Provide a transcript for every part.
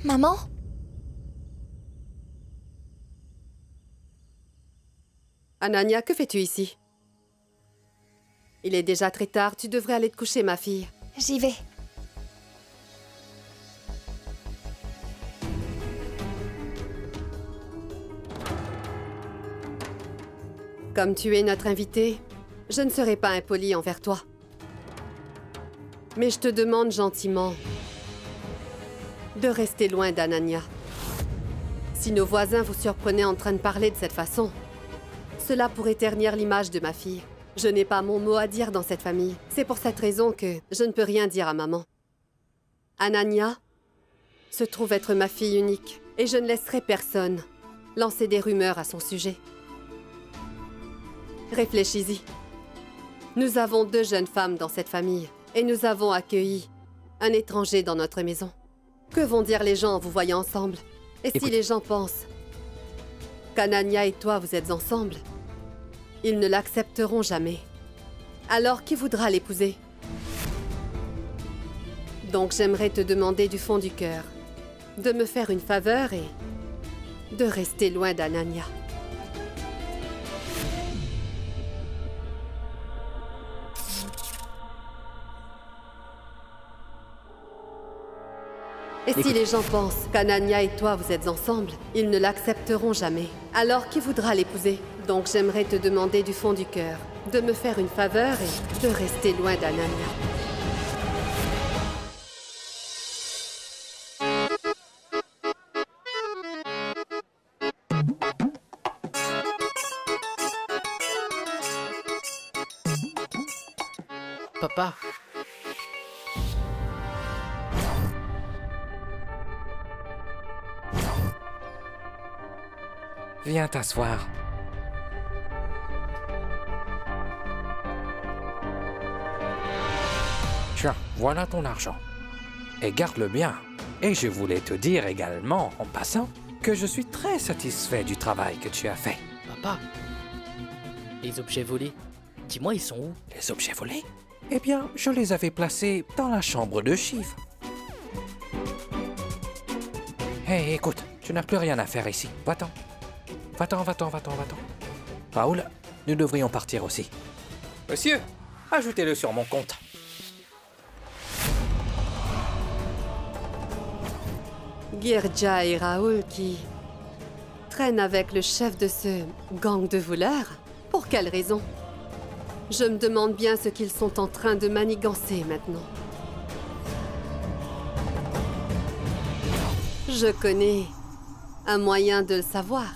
Maman? Ananya, que fais-tu ici? Il est déjà très tard, tu devrais aller te coucher, ma fille. J'y vais. Comme tu es notre invitée, je ne serai pas impolie envers toi. Mais je te demande gentiment de rester loin d'Ananya. Si nos voisins vous surprenaient en train de parler de cette façon, cela pourrait ternir l'image de ma fille. Je n'ai pas mon mot à dire dans cette famille. C'est pour cette raison que je ne peux rien dire à maman. Ananya se trouve être ma fille unique et je ne laisserai personne lancer des rumeurs à son sujet. Réfléchis-y. Nous avons 2 jeunes femmes dans cette famille et nous avons accueilli un étranger dans notre maison. Que vont dire les gens en vous voyant ensemble? Et si les gens pensent qu'Ananya et toi vous êtes ensemble, ils ne l'accepteront jamais. Alors qui voudra l'épouser? Donc j'aimerais te demander du fond du cœur de me faire une faveur et de rester loin d'Ananya. Et si les gens pensent qu'Ananya et toi vous êtes ensemble, ils ne l'accepteront jamais. Alors qui voudra l'épouser? Donc j'aimerais te demander du fond du cœur de me faire une faveur et de rester loin d'Ananya. Papa. Viens t'asseoir. Tiens, voilà ton argent. Et garde-le bien. Et je voulais te dire également, en passant, que je suis très satisfait du travail que tu as fait. Papa. Les objets volés. Dis-moi, ils sont où? Les objets volés? Eh bien, je les avais placés dans la chambre de Shiv. Hé, écoute, tu n'as plus rien à faire ici. Va-t'en. Va-t'en, va-t'en, va-t'en, va-t'en. Raoul, nous devrions partir aussi. Monsieur, ajoutez-le sur mon compte. Girja et Raoul qui traînent avec le chef de ce gang de voleurs? Pour quelle raison? Je me demande bien ce qu'ils sont en train de manigancer maintenant. Je connais un moyen de le savoir.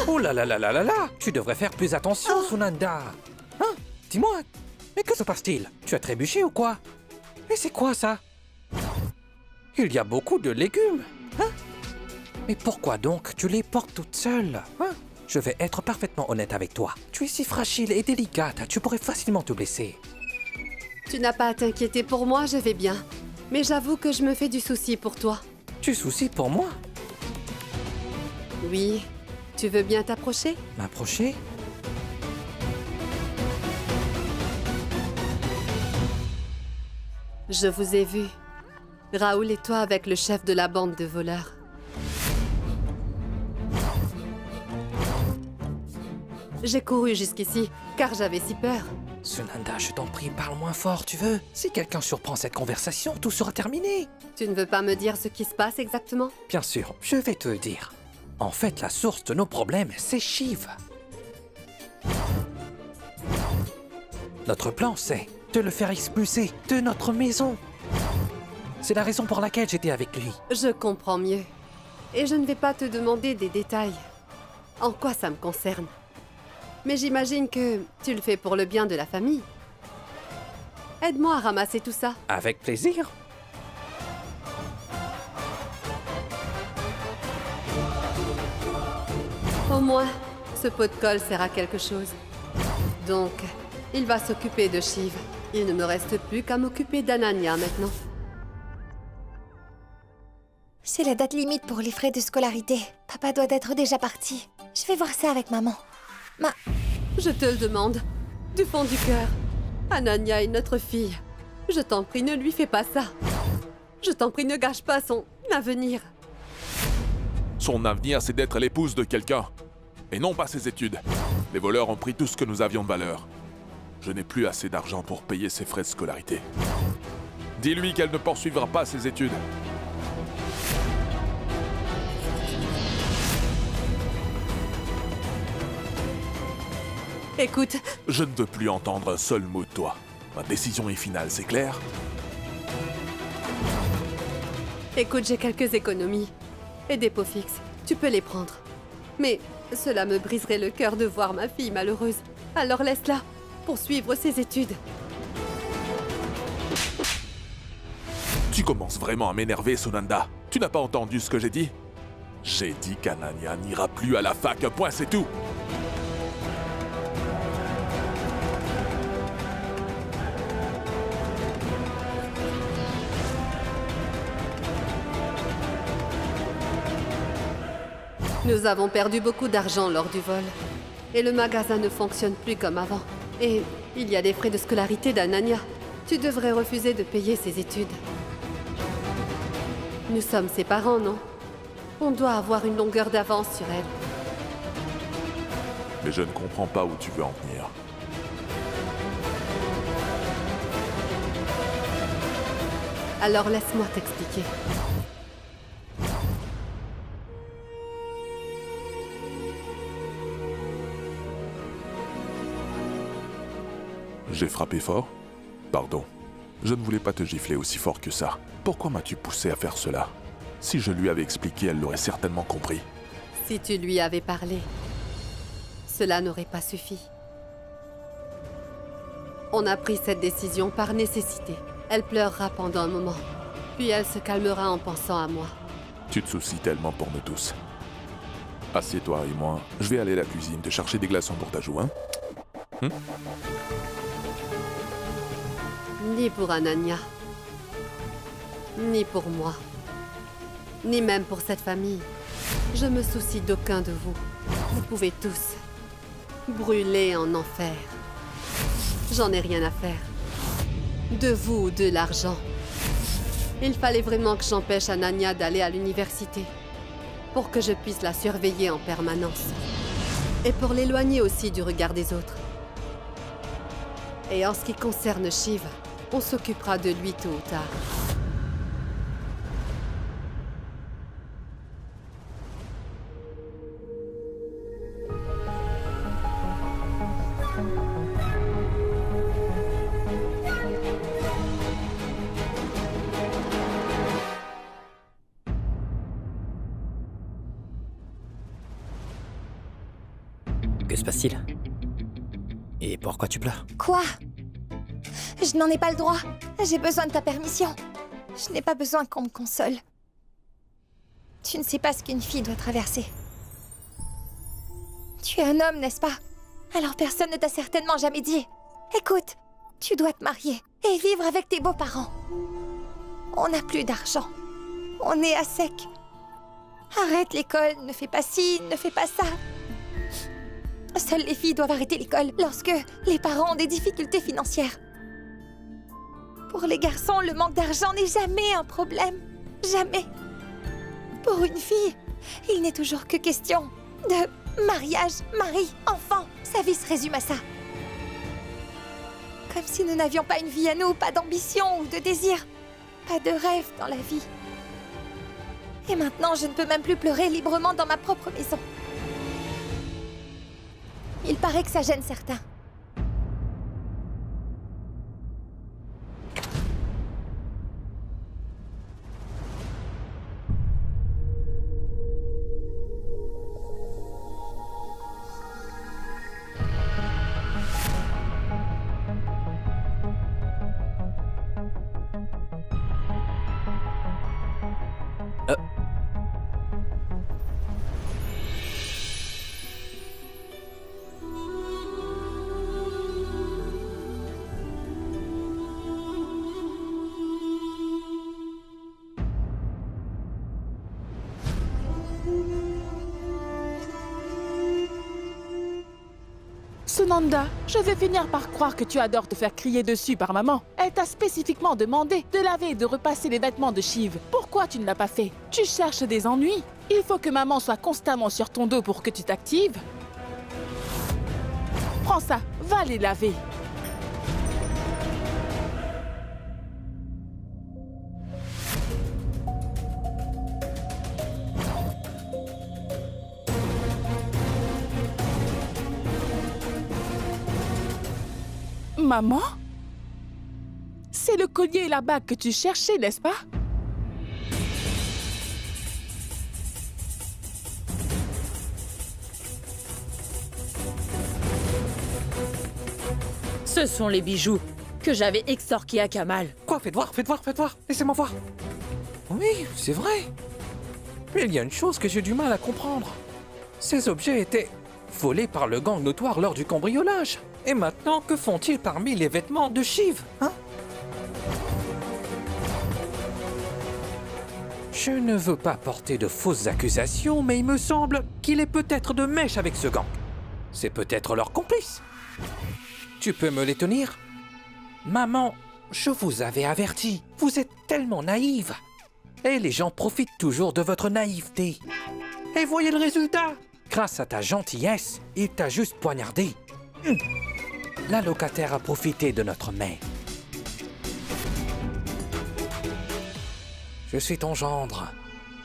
Oh là là là là là là! Tu devrais faire plus attention, Sunanda! Hein? Dis-moi, mais que se passe-t-il? Tu as trébuché ou quoi? Mais c'est quoi ça? Il y a beaucoup de légumes, hein? Mais pourquoi donc tu les portes toute seule, hein? Je vais être parfaitement honnête avec toi. Tu es si fragile et délicate, tu pourrais facilement te blesser. Tu n'as pas à t'inquiéter pour moi, je vais bien. Mais j'avoue que je me fais du souci pour toi. Tu soucies pour moi? Oui. Tu veux bien t'approcher? M'approcher? Je vous ai vu. Raoul et toi avec le chef de la bande de voleurs. J'ai couru jusqu'ici, car j'avais si peur. Sunanda, je t'en prie, parle moins fort, tu veux? Si quelqu'un surprend cette conversation, tout sera terminé. Tu ne veux pas me dire ce qui se passe exactement? Bien sûr, je vais te dire. En fait, la source de nos problèmes, c'est Shiv. Notre plan, c'est de le faire expulser de notre maison. C'est la raison pour laquelle j'étais avec lui. Je comprends mieux. Et je ne vais pas te demander des détails. En quoi ça me concerne? Mais j'imagine que tu le fais pour le bien de la famille. Aide-moi à ramasser tout ça. Avec plaisir. Au moins, ce pot de colle sert à quelque chose. Donc, il va s'occuper de Shiv. Il ne me reste plus qu'à m'occuper d'Ananya maintenant. C'est la date limite pour les frais de scolarité. Papa doit être déjà parti. Je vais voir ça avec maman. Je te le demande, du fond du cœur. Ananya est notre fille. Je t'en prie, ne lui fais pas ça. Je t'en prie, ne gâche pas son avenir. Son avenir, c'est d'être l'épouse de quelqu'un. Et non pas ses études. Les voleurs ont pris tout ce que nous avions de valeur. Je n'ai plus assez d'argent pour payer ses frais de scolarité. Dis-lui qu'elle ne poursuivra pas ses études. Écoute, Je ne veux plus entendre un seul mot de toi. Ma décision est finale, c'est clair? écoute, j'ai quelques économies. Et des pots fixes. Tu peux les prendre. Mais cela me briserait le cœur de voir ma fille malheureuse. Alors laisse-la poursuivre ses études. Tu commences vraiment à m'énerver, Sunanda. Tu n'as pas entendu ce que j'ai dit? J'ai dit qu'Ananya n'ira plus à la fac, point, c'est tout. Nous avons perdu beaucoup d'argent lors du vol. Et le magasin ne fonctionne plus comme avant. Et il y a des frais de scolarité d'Ananya. Tu devrais refuser de payer ses études. Nous sommes ses parents, non? On doit avoir une longueur d'avance sur elle. Mais je ne comprends pas où tu veux en venir. Alors laisse-moi t'expliquer. J'ai frappé fort? Pardon. Je ne voulais pas te gifler aussi fort que ça. Pourquoi m'as-tu poussé à faire cela? Si je lui avais expliqué, elle l'aurait certainement compris. Si tu lui avais parlé, cela n'aurait pas suffi. On a pris cette décision par nécessité. Elle pleurera pendant un moment, puis elle se calmera en pensant à moi. Tu te soucies tellement pour nous tous. Assieds-toi et moi, je vais aller à la cuisine te chercher des glaçons pour ta joue, hein? Ni pour Ananya, ni pour moi, ni même pour cette famille. Je me soucie d'aucun de vous. Vous pouvez tous brûler en enfer. J'en ai rien à faire. De vous ou de l'argent. Il fallait vraiment que j'empêche Ananya d'aller à l'université pour que je puisse la surveiller en permanence. Et pour l'éloigner aussi du regard des autres. Et en ce qui concerne Shiv, on s'occupera de lui tôt ou tard. Que se passe-t-il? Et pourquoi tu pleures? Quoi? Je n'en ai pas le droit. J'ai besoin de ta permission. Je n'ai pas besoin qu'on me console. Tu ne sais pas ce qu'une fille doit traverser. Tu es un homme, n'est-ce pas? Alors personne ne t'a certainement jamais dit. Écoute, tu dois te marier et vivre avec tes beaux-parents. On n'a plus d'argent. On est à sec. Arrête l'école, ne fais pas ci, ne fais pas ça. Seules les filles doivent arrêter l'école lorsque les parents ont des difficultés financières. Pour les garçons, le manque d'argent n'est jamais un problème. Jamais. Pour une fille, il n'est toujours que question de mariage, mari, enfant. Sa vie se résume à ça. Comme si nous n'avions pas une vie à nous, pas d'ambition ou de désir. Pas de rêve dans la vie. Et maintenant, je ne peux même plus pleurer librement dans ma propre maison. Il paraît que ça gêne certains. Sunanda, je vais finir par croire que tu adores te faire crier dessus par maman. Elle t'a spécifiquement demandé de laver et de repasser les vêtements de Shiv. Pourquoi tu ne l'as pas fait? Tu cherches des ennuis? Il faut que maman soit constamment sur ton dos pour que tu t'actives. Prends ça, va les laver. Maman? C'est le collier et la bague que tu cherchais, n'est-ce pas? Ce sont les bijoux que j'avais extorqués à Kamal. Quoi? Faites voir, faites voir, faites voir. Laissez-moi voir. Oui, c'est vrai. Mais il y a une chose que j'ai du mal à comprendre. Ces objets étaient volés par le gang notoire lors du cambriolage. Et maintenant, que font-ils parmi les vêtements de Shiv, hein? Je ne veux pas porter de fausses accusations, mais il me semble qu'il est peut-être de mèche avec ce gang. C'est peut-être leur complice. Tu peux me les tenir? Maman, je vous avais averti. Vous êtes tellement naïve. Et les gens profitent toujours de votre naïveté. Et voyez le résultat. Grâce à ta gentillesse, il t'a juste poignardé. La locataire a profité de notre main. Je suis ton gendre.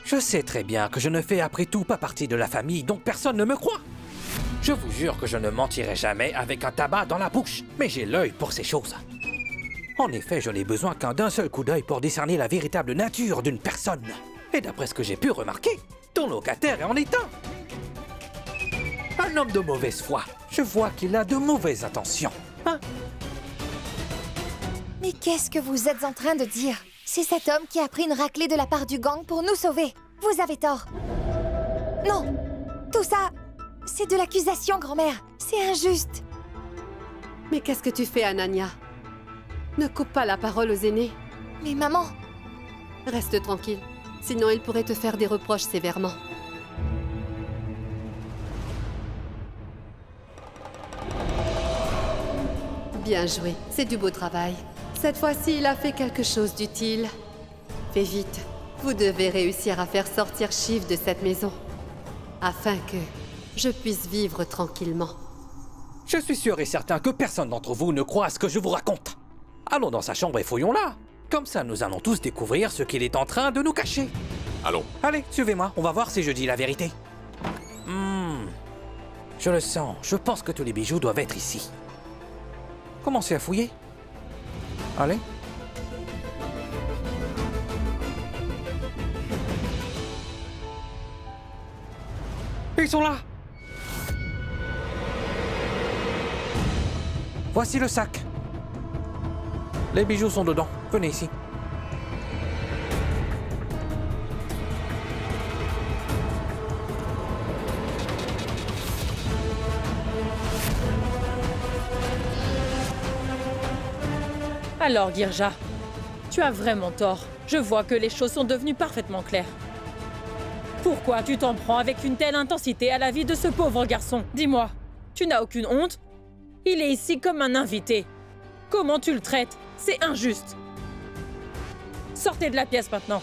Je sais très bien que je ne fais après tout pas partie de la famille, donc personne ne me croit. Je vous jure que je ne mentirai jamais avec un tabac dans la bouche, mais j'ai l'œil pour ces choses. En effet, je n'ai besoin qu'un d'un seul coup d'œil pour discerner la véritable nature d'une personne. Et d'après ce que j'ai pu remarquer, ton locataire est en état. Un homme de mauvaise foi. Je vois qu'il a de mauvaises intentions. Hein? Mais qu'est-ce que vous êtes en train de dire? C'est cet homme qui a pris une raclée de la part du gang pour nous sauver. Vous avez tort. Non, tout ça, c'est de l'accusation, grand-mère. C'est injuste. Mais qu'est-ce que tu fais, Ananya? Ne coupe pas la parole aux aînés. Mais maman... Reste tranquille, sinon il pourrait te faire des reproches sévèrement. Bien joué, c'est du beau travail. Cette fois-ci, il a fait quelque chose d'utile. Fais vite, vous devez réussir à faire sortir Shiv de cette maison, afin que je puisse vivre tranquillement. Je suis sûr et certain que personne d'entre vous ne croit à ce que je vous raconte. Allons dans sa chambre et fouillons-la. Comme ça, nous allons tous découvrir ce qu'il est en train de nous cacher. Allons. Allez, suivez-moi, on va voir si je dis la vérité. Je le sens, je pense que tous les bijoux doivent être ici. Commencez à fouiller. Allez. Ils sont là. Voici le sac. Les bijoux sont dedans. Venez ici. Alors, Girja, tu as vraiment tort. Je vois que les choses sont devenues parfaitement claires. Pourquoi tu t'en prends avec une telle intensité à la vie de ce pauvre garçon? Dis-moi, tu n'as aucune honte? Il est ici comme un invité. Comment tu le traites? C'est injuste. Sortez de la pièce maintenant.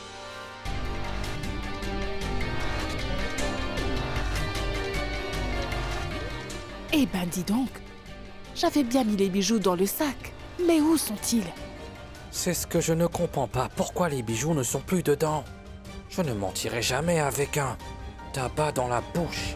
Eh ben dis donc, j'avais bien mis les bijoux dans le sac. Mais où sont-ils? C'est ce que je ne comprends pas. Pourquoi les bijoux ne sont plus dedans? Je ne mentirai jamais avec un tabac dans la bouche.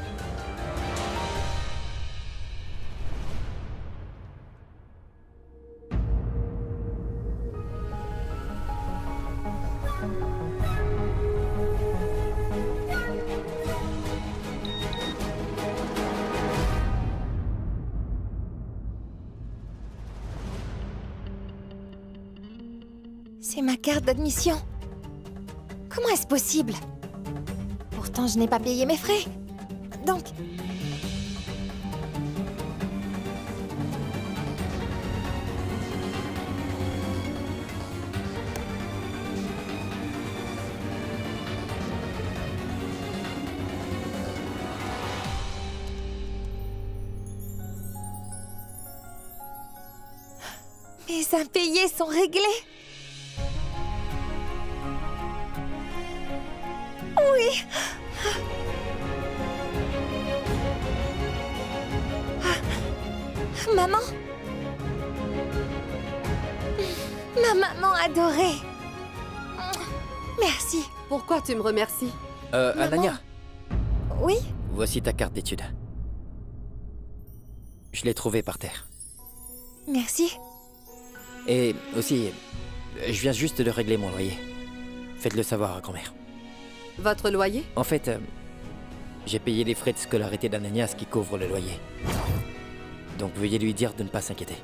C'est ma carte d'admission. Comment est-ce possible? Pourtant, je n'ai pas payé mes frais. Donc... impayés sont réglés. Oui. Maman. Ma maman adorée. Merci. Pourquoi tu me remercies? Ananya, Oui? voici ta carte d'études. Je l'ai trouvée par terre. Merci. Et aussi, je viens juste de régler mon loyer. Faites-le savoir à grand-mère. Votre loyer? En fait, j'ai payé les frais de scolarité d'Ananya, ce qui couvre le loyer. Donc veuillez lui dire de ne pas s'inquiéter.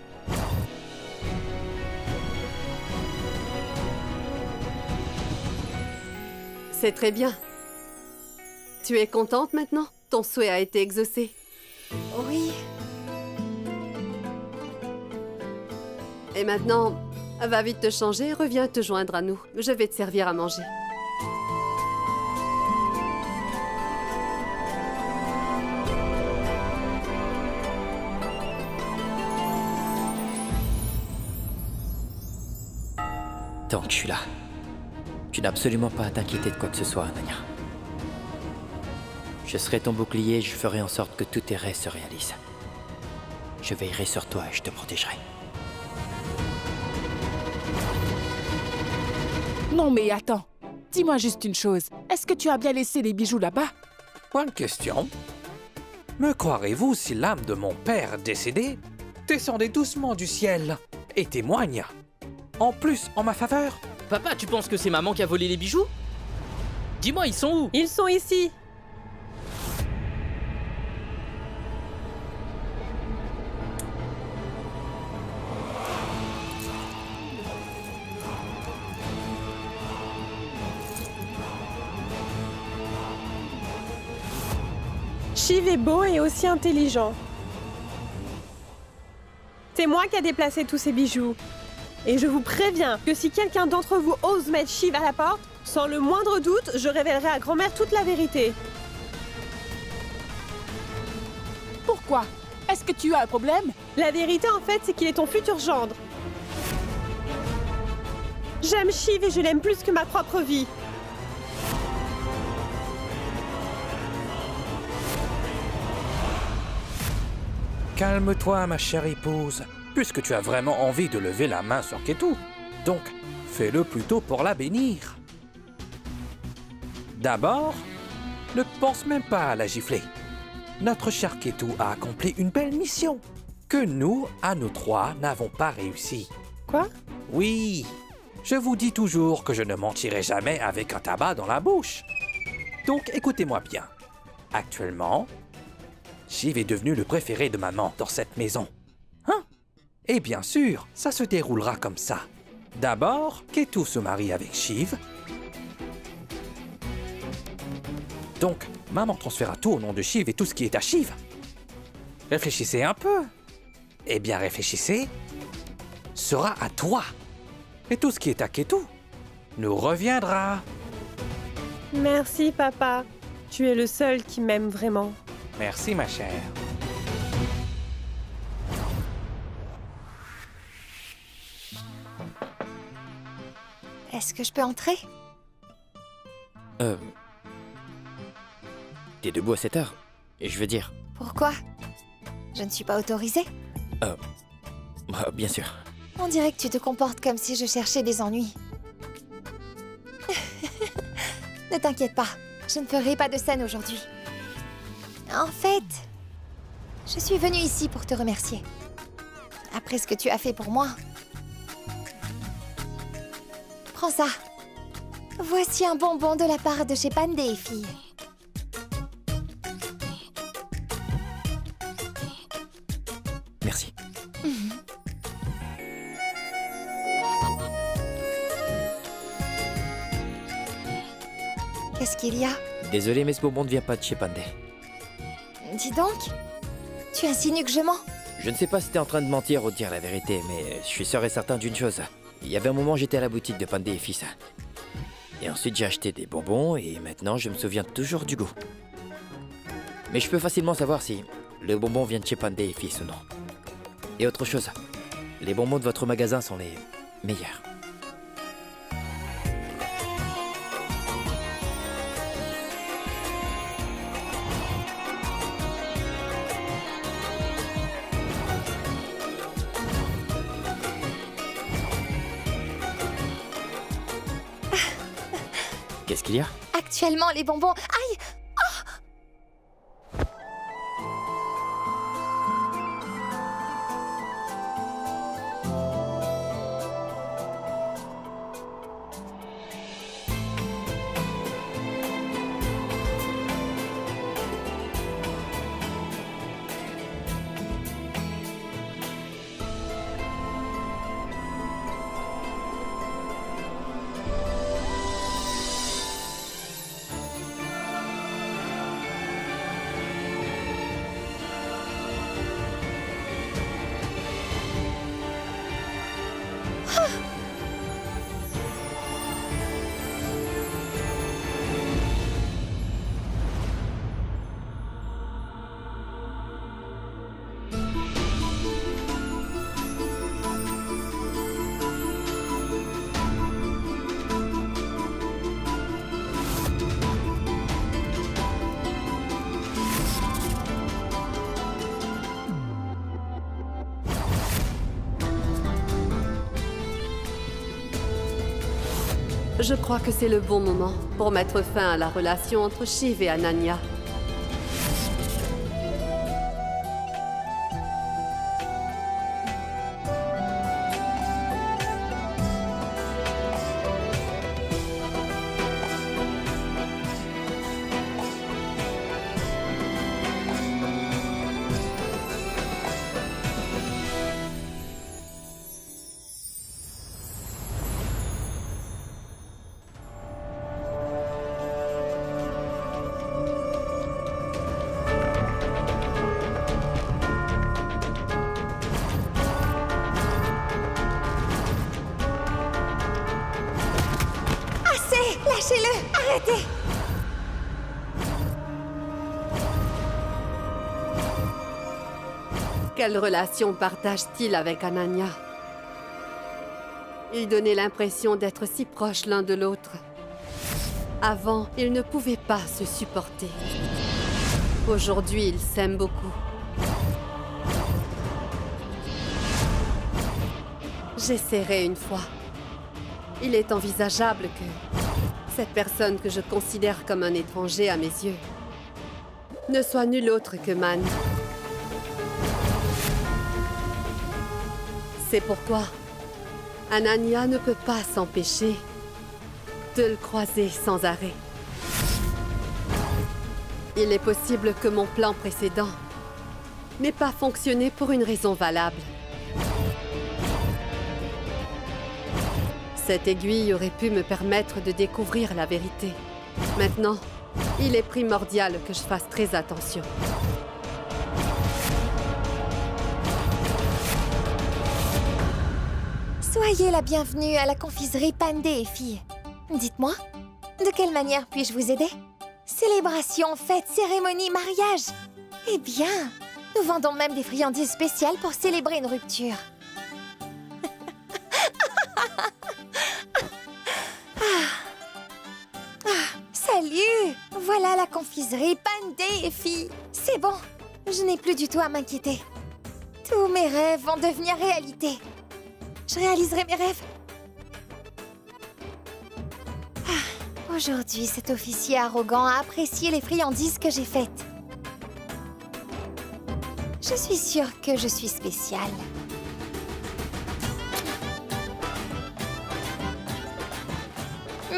C'est très bien. Tu es contente maintenant? Ton souhait a été exaucé. Oui. Et maintenant, va vite te changer et reviens te joindre à nous. Je vais te servir à manger. Tant que je suis là, tu n'as absolument pas à t'inquiéter de quoi que ce soit, Ananya. Je serai ton bouclier et je ferai en sorte que tous tes rêves se réalisent. Je veillerai sur toi et je te protégerai. Non mais attends, dis-moi juste une chose. Est-ce que tu as bien laissé les bijoux là-bas? Bonne question. Me croirez-vous si l'âme de mon père décédé descendait doucement du ciel et témoigne, en plus en ma faveur? Papa, tu penses que c'est maman qui a volé les bijoux? Dis-moi, ils sont où? Ils sont ici. Shiv est beau et aussi intelligent. C'est moi qui ai déplacé tous ces bijoux. Et je vous préviens que si quelqu'un d'entre vous ose mettre Shiv à la porte, sans le moindre doute, je révélerai à grand-mère toute la vérité. Pourquoi? Est-ce que tu as un problème? La vérité, en fait, c'est qu'il est ton futur gendre. J'aime Shiv et je l'aime plus que ma propre vie. Calme-toi, ma chère épouse, puisque tu as vraiment envie de lever la main sur Ketu. Donc, fais-le plutôt pour la bénir. D'abord, ne pense même pas à la gifler. Notre cher Ketu a accompli une belle mission que nous, à nous trois, n'avons pas réussi. Quoi? Oui, je vous dis toujours que je ne mentirai jamais avec un tabac dans la bouche. Donc, écoutez-moi bien. Actuellement, Shiv est devenu le préféré de maman dans cette maison. Hein? Et bien sûr, ça se déroulera comme ça. D'abord, Ketu se marie avec Shiv. Donc, maman transférera tout au nom de Shiv et tout ce qui est à Shiv. Réfléchissez un peu. Eh bien, réfléchissez. Sera à toi. Et tout ce qui est à Ketu nous reviendra. Merci, papa. Tu es le seul qui m'aime vraiment. Merci, ma chère. Est-ce que je peux entrer? T'es debout à cette heure? Et je veux dire... Pourquoi? Je ne suis pas autorisée? bien sûr. On dirait que tu te comportes comme si je cherchais des ennuis. Ne t'inquiète pas, je ne ferai pas de scène aujourd'hui. En fait, je suis venue ici pour te remercier. Après ce que tu as fait pour moi. Prends ça. Voici un bonbon de la part de chez Pandey, fille. Merci. Qu'est-ce qu'il y a? Désolé, mais ce bonbon ne vient pas de chez Pandey. Dis donc, tu insinues que je mens? Je ne sais pas si t'es en train de mentir ou de dire la vérité, mais je suis sûr et certain d'une chose. Il y avait un moment, j'étais à la boutique de Pandey et Fils. Et ensuite, j'ai acheté des bonbons et maintenant, je me souviens toujours du goût. Mais je peux facilement savoir si le bonbon vient de chez Pandey et Fils ou non. Et autre chose, Les bonbons de votre magasin sont les meilleurs. Qu'est-ce qu'il y a? Actuellement, les bonbons... Aïe! Je crois que c'est le bon moment pour mettre fin à la relation entre Shiv et Ananya. Lâchez-le! Arrêtez! Quelle relation partage-t-il avec Ananya? Ils donnaient l'impression d'être si proches l'un de l'autre. Avant, ils ne pouvaient pas se supporter. Aujourd'hui, ils s'aiment beaucoup. J'essaierai une fois. Il est envisageable que cette personne que je considère comme un étranger à mes yeux ne soit nulle autre que Man. C'est pourquoi Ananya ne peut pas s'empêcher de le croiser sans arrêt. Il est possible que mon plan précédent n'ait pas fonctionné pour une raison valable. Cette aiguille aurait pu me permettre de découvrir la vérité. Maintenant, il est primordial que je fasse très attention. Soyez la bienvenue à la confiserie Pandé et Fille. Dites-moi, de quelle manière puis-je vous aider? Célébration, fête, cérémonie, mariage. Eh bien, nous vendons même des friandises spéciales pour célébrer une rupture. Salut! Voilà la confiserie Pandé et Fille. C'est bon, je n'ai plus du tout à m'inquiéter. Tous mes rêves vont devenir réalité. Je réaliserai mes rêves. Aujourd'hui, cet officier arrogant a apprécié les friandises que j'ai faites. Je suis sûre que je suis spéciale.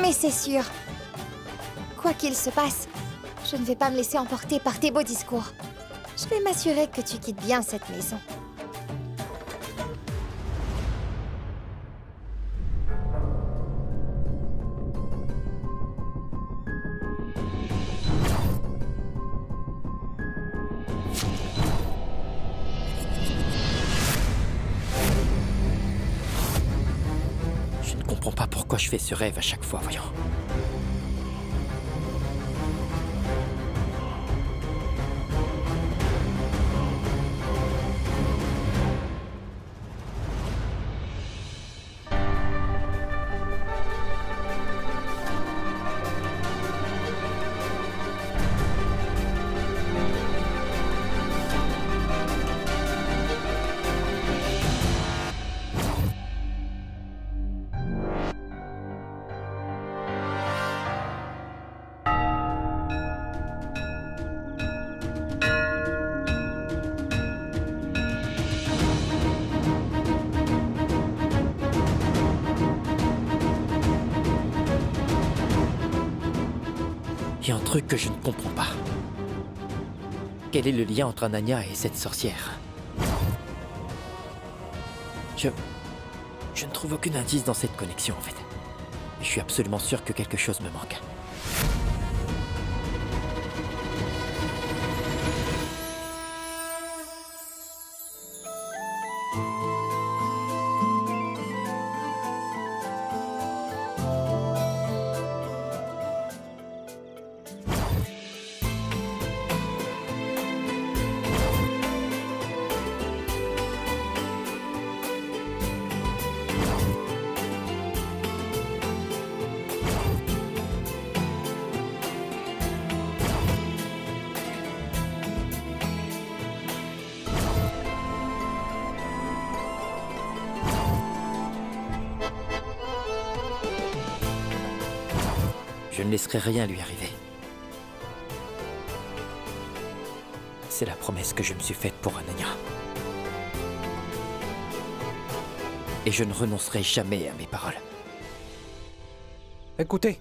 Mais c'est sûr. Quoi qu'il se passe, je ne vais pas me laisser emporter par tes beaux discours. Je vais m'assurer que tu quittes bien cette maison. Je ne comprends pas pourquoi je fais ce rêve à chaque fois, voyons. Il y a un truc que je ne comprends pas. Quel est le lien entre Anania et cette sorcière? Je ne trouve aucun indice dans cette connexion, en fait. Je suis absolument sûr que quelque chose me manque. Je ne laisserai rien lui arriver. C'est la promesse que je me suis faite pour Anania. Et je ne renoncerai jamais à mes paroles. Écoutez,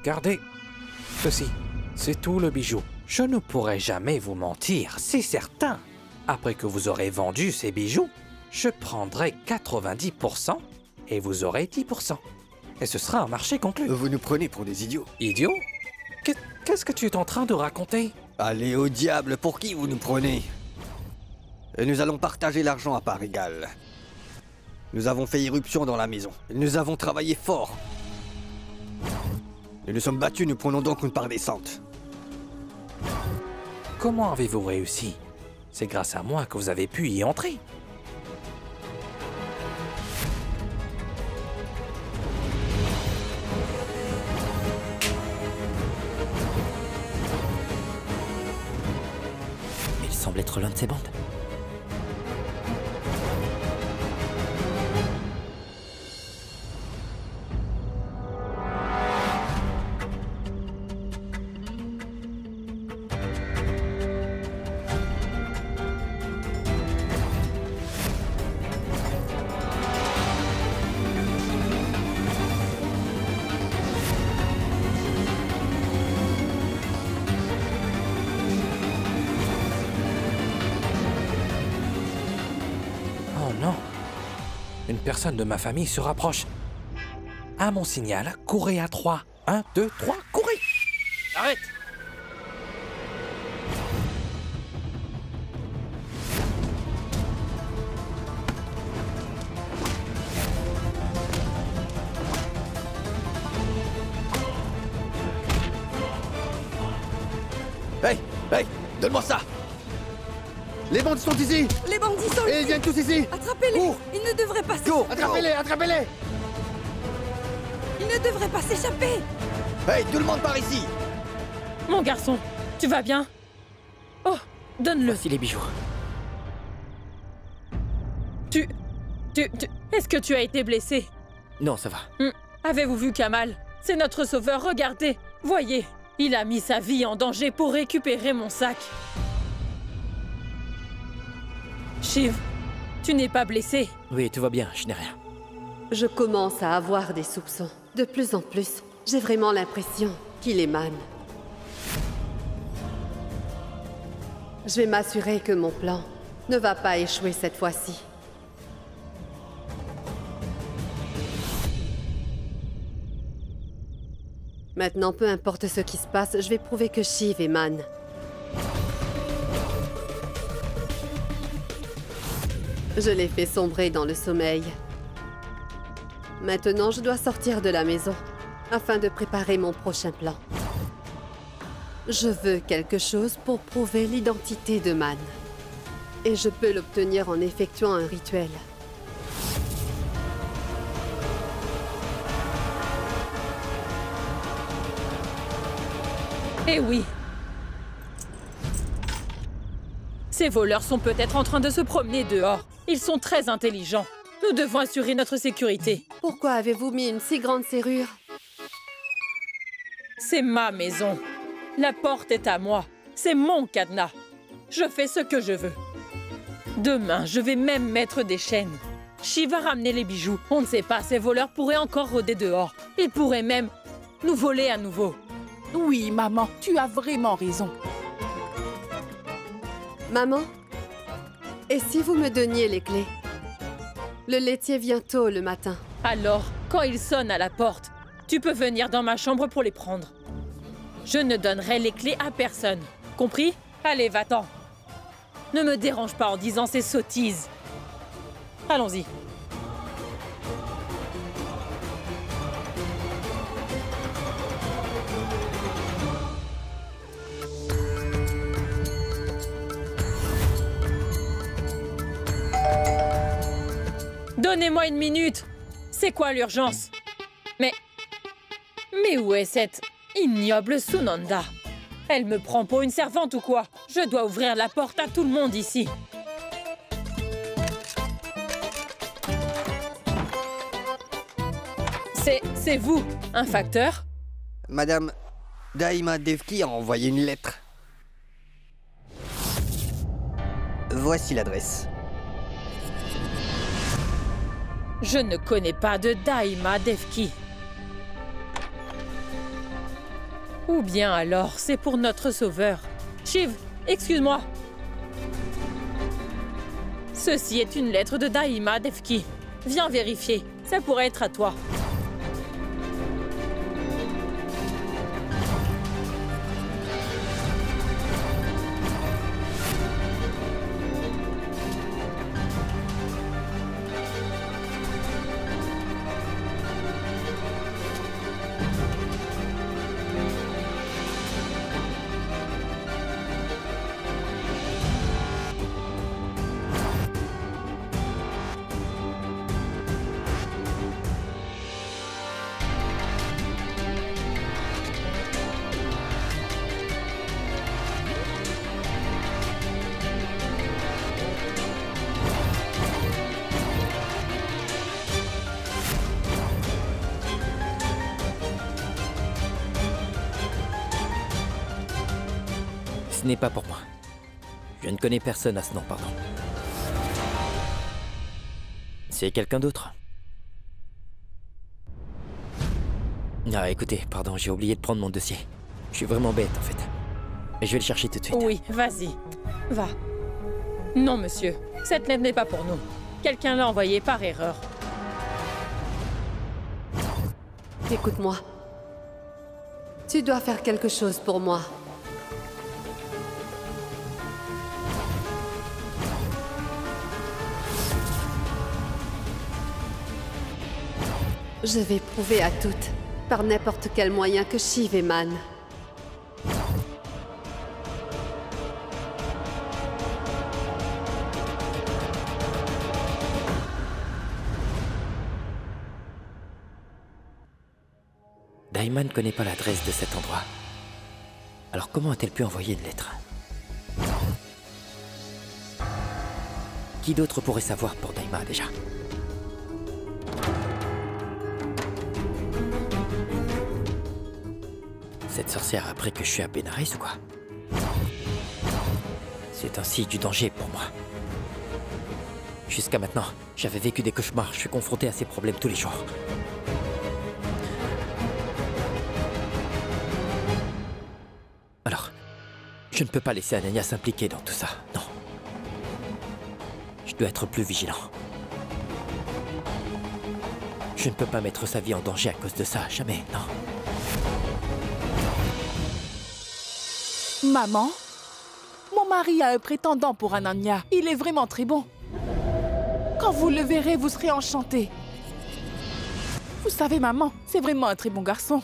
gardez ceci. C'est tout le bijou. Je ne pourrai jamais vous mentir, c'est certain. Après que vous aurez vendu ces bijoux, je prendrai 90% et vous aurez 10%. Et ce sera un marché conclu. Vous nous prenez pour des idiots. Idiot? Qu'est-ce que tu es en train de raconter? Allez au diable, pour qui vous nous prenez? Et nous allons partager l'argent à part égale. Nous avons fait irruption dans la maison. Nous avons travaillé fort. Nous nous sommes battus, nous prenons donc une part décente. Comment avez-vous réussi? C'est grâce à moi que vous avez pu y entrer. Il semble être l'un de ces bandes. Une personne de ma famille se rapproche. À mon signal, courez à 3. 1, 2, 3, courez! Arrête! Hey, hey, donne-moi ça! Les bandits sont ici! Les bandits sont Et ils ici! viennent tous ici! Attrapez-les! Cours! Ils ne devraient pas Go! Attrapez-les, attrapez-les! Ils ne devraient pas s'échapper! Hey, tout le monde par ici! Mon garçon, tu vas bien? Oh, donne-le. Voici les bijoux. Est-ce que tu as été blessé? Non, ça va. Avez-vous vu Kamal? C'est notre sauveur, regardez! Voyez, il a mis sa vie en danger pour récupérer mon sac. Shiv, tu n'es pas blessé? Oui, tout va bien, je n'ai rien. Je commence à avoir des soupçons. De plus en plus, j'ai vraiment l'impression qu'il émane. Je vais m'assurer que mon plan ne va pas échouer cette fois-ci. Maintenant, peu importe ce qui se passe, je vais prouver que Shiv émane. Je l'ai fait sombrer dans le sommeil. Maintenant, je dois sortir de la maison afin de préparer mon prochain plan. Je veux quelque chose pour prouver l'identité de Man. Et je peux l'obtenir en effectuant un rituel. Eh oui. Ces voleurs sont peut-être en train de se promener dehors. Ils sont très intelligents. Nous devons assurer notre sécurité. Pourquoi avez-vous mis une si grande serrure? C'est ma maison. La porte est à moi. C'est mon cadenas. Je fais ce que je veux. Demain, je vais même mettre des chaînes. Shiv va ramener les bijoux. On ne sait pas, ces voleurs pourraient encore rôder dehors. Ils pourraient même nous voler à nouveau. Oui, maman, tu as vraiment raison. Maman, et si vous me donniez les clés? Le laitier vient tôt le matin. Alors, quand il sonne à la porte, tu peux venir dans ma chambre pour les prendre. Je ne donnerai les clés à personne. Compris? Allez, va-t'en. Ne me dérange pas en disant ces sottises. Allons-y. Donnez-moi une minute. C'est quoi l'urgence? Mais où est cette ignoble Sunanda? Elle me prend pour une servante ou quoi? Je dois ouvrir la porte à tout le monde ici. C'est vous, un facteur? Madame Daima Devki a envoyé une lettre. Voici l'adresse. Je ne connais pas de Daima Devki. Ou bien alors, c'est pour notre sauveur. Shiv, excuse-moi. Ceci est une lettre de Daima Devki. Viens vérifier, ça pourrait être à toi. Ce n'est pas pour moi. Je ne connais personne à ce nom, pardon. C'est quelqu'un d'autre? Ah, écoutez, pardon, j'ai oublié de prendre mon dossier. Je suis vraiment bête, en fait. Mais je vais le chercher tout de suite. Oui, vas-y. Va. Non, monsieur. Cette lettre n'est pas pour nous. Quelqu'un l'a envoyée par erreur. Écoute-moi. Tu dois faire quelque chose pour moi. Je vais prouver à toutes, par n'importe quel moyen, que Shiv est Man. Daima ne connaît pas l'adresse de cet endroit. Alors comment a-t-elle pu envoyer une lettre? Qui d'autre pourrait savoir pour Daima, déjà? Cette sorcière a appris que je suis à Benares ou quoi? C'est ainsi du danger pour moi. Jusqu'à maintenant, j'avais vécu des cauchemars. Je suis confronté à ces problèmes tous les jours. Alors, je ne peux pas laisser Ananya s'impliquer dans tout ça, non. Je dois être plus vigilant. Je ne peux pas mettre sa vie en danger à cause de ça, jamais, non. Maman, mon mari a un prétendant pour Ananya. Il est vraiment très bon. Quand vous le verrez, vous serez enchantés. Vous savez, maman, c'est vraiment un très bon garçon.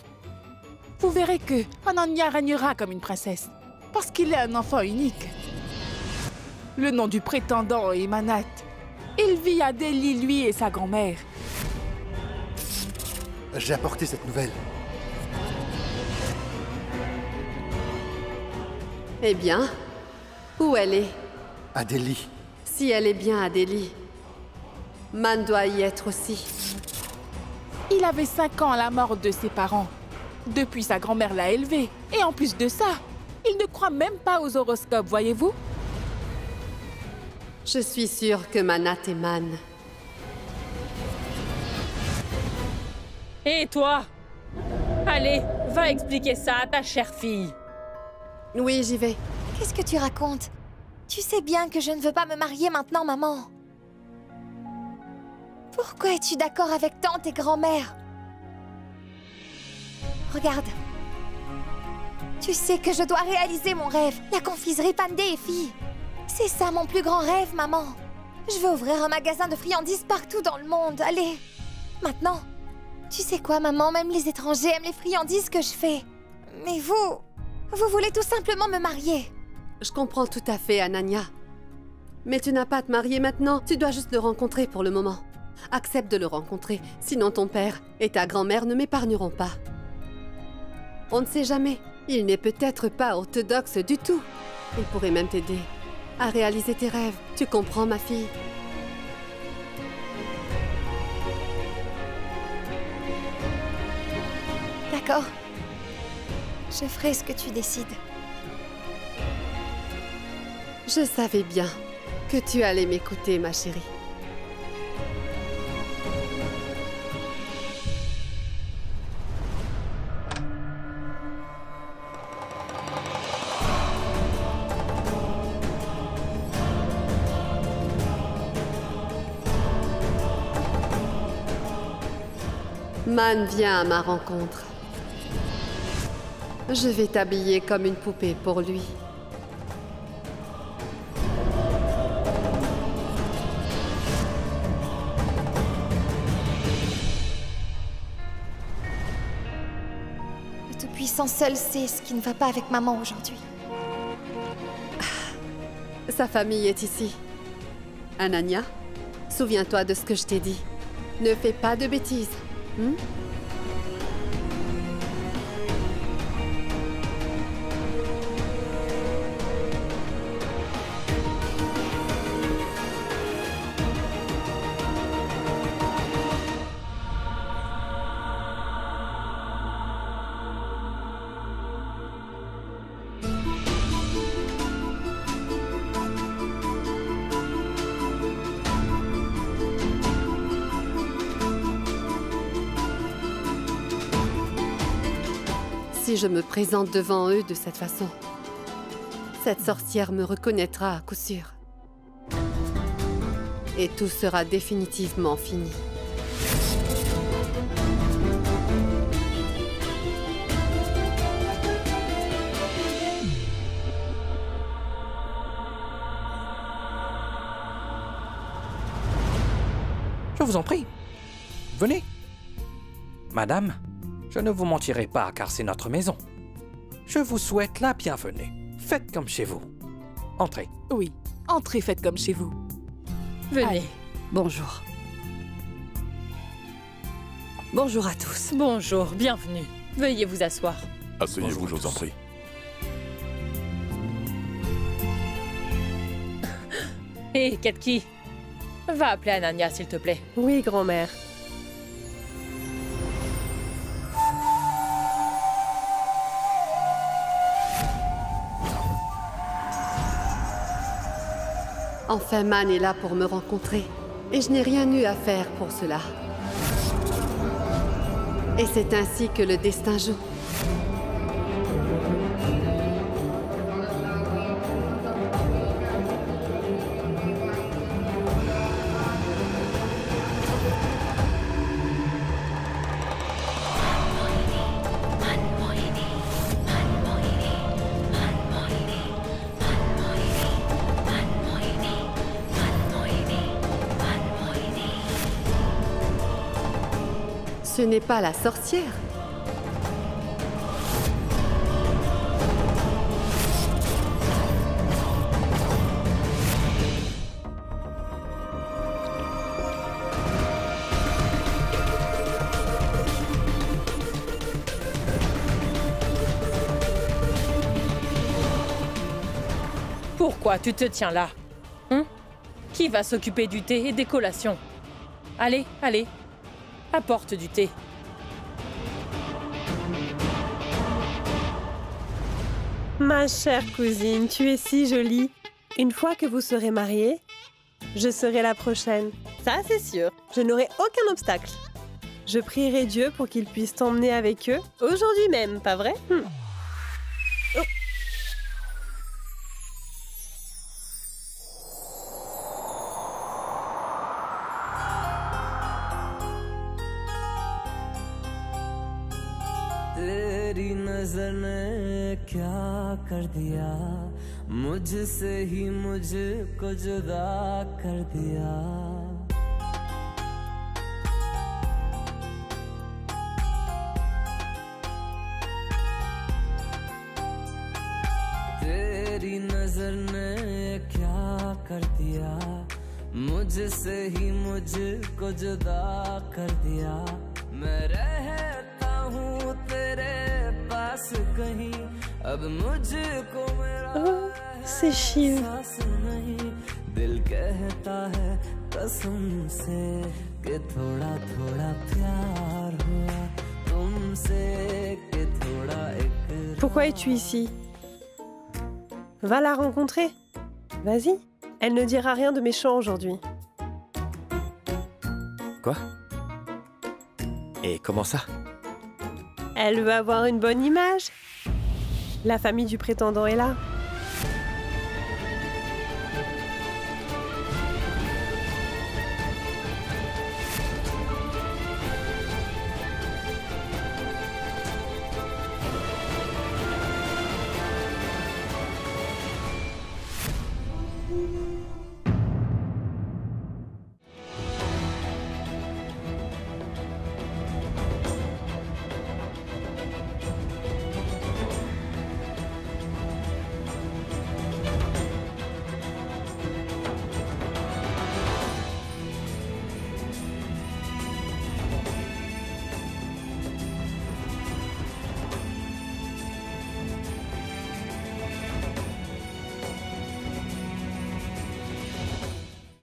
Vous verrez que Ananya régnera comme une princesse, parce qu'il est un enfant unique. Le nom du prétendant est Manat. Il vit à Delhi, lui et sa grand-mère. J'ai apporté cette nouvelle. Eh bien, où elle est? À Delhi. Si elle est bien à Delhi, Man doit y être aussi. Il avait 5 ans à la mort de ses parents. Depuis, sa grand-mère l'a élevé. Et en plus de ça, il ne croit même pas aux horoscopes, voyez-vous? Je suis sûre que Manat est Man. Et toi? Allez, va expliquer ça à ta chère fille. Oui, j'y vais. Qu'est-ce que tu racontes? Tu sais bien que je ne veux pas me marier maintenant, maman. Pourquoi es-tu d'accord avec tante et grand-mère? Regarde. Tu sais que je dois réaliser mon rêve, la confiserie Pandé et Fille. C'est ça mon plus grand rêve, maman. Je veux ouvrir un magasin de friandises partout dans le monde. Allez, maintenant. Tu sais quoi, maman? Même les étrangers aiment les friandises que je fais. Mais vous voulez tout simplement me marier. Je comprends tout à fait, Anania. Mais tu n'as pas à te marier maintenant. Tu dois juste le rencontrer pour le moment. Accepte de le rencontrer, sinon ton père et ta grand-mère ne m'épargneront pas. On ne sait jamais. Il n'est peut-être pas orthodoxe du tout. Il pourrait même t'aider à réaliser tes rêves. Tu comprends, ma fille? D'accord. Je ferai ce que tu décides. Je savais bien que tu allais m'écouter, ma chérie. Man vient à ma rencontre. Je vais t'habiller comme une poupée pour lui. Le Tout-Puissant seul sait ce qui ne va pas avec maman aujourd'hui. Sa famille est ici. Anania, souviens-toi de ce que je t'ai dit. Ne fais pas de bêtises. Si je me présente devant eux de cette façon, cette sorcière me reconnaîtra à coup sûr. Et tout sera définitivement fini. Je vous en prie. Venez. Madame, je ne vous mentirai pas car c'est notre maison. Je vous souhaite la bienvenue. Faites comme chez vous. Entrez. Oui, entrez, faites comme chez vous. Venez. Allez. Bonjour. Bonjour à tous. Bonjour, bienvenue. Veuillez vous asseoir. Asseyez-vous, je vous en prie. Hé, Ketki, va appeler Anania, s'il te plaît. Oui, grand-mère. Enfin, Man est là pour me rencontrer. Et je n'ai rien eu à faire pour cela. Et c'est ainsi que le destin joue. Ce n'est pas la sorcière. Pourquoi tu te tiens là? Qui va s'occuper du thé et des collations? Allez, allez. Apporte du thé. Ma chère cousine, tu es si jolie. Une fois que vous serez mariée, je serai la prochaine. Ça, c'est sûr. Je n'aurai aucun obstacle. Je prierai Dieu pour qu'il puisse t'emmener avec eux aujourd'hui même, pas vrai? Oh. तेरी नजर ने क्या कर दिया मुझसे ही मुझको जुदा कर दिया तेरी नजर ने क्या कर दिया मुझसे ही मुझको जुदा कर दिया मैं रहता हूँ तेरे पास कहीं अब मुझको मेरा c'est chill. नहीं दिल कहता है कसम से कि थोड़ा थोड़ा प्यार हुआ तुमसे कि थोड़ा एक Pourquoi es-tu ici? Va la rencontrer. Vas-y. Elle ne dira rien de méchant aujourd'hui. Quoi? Et comment ça? Elle veut avoir une bonne image. La famille du prétendant est là.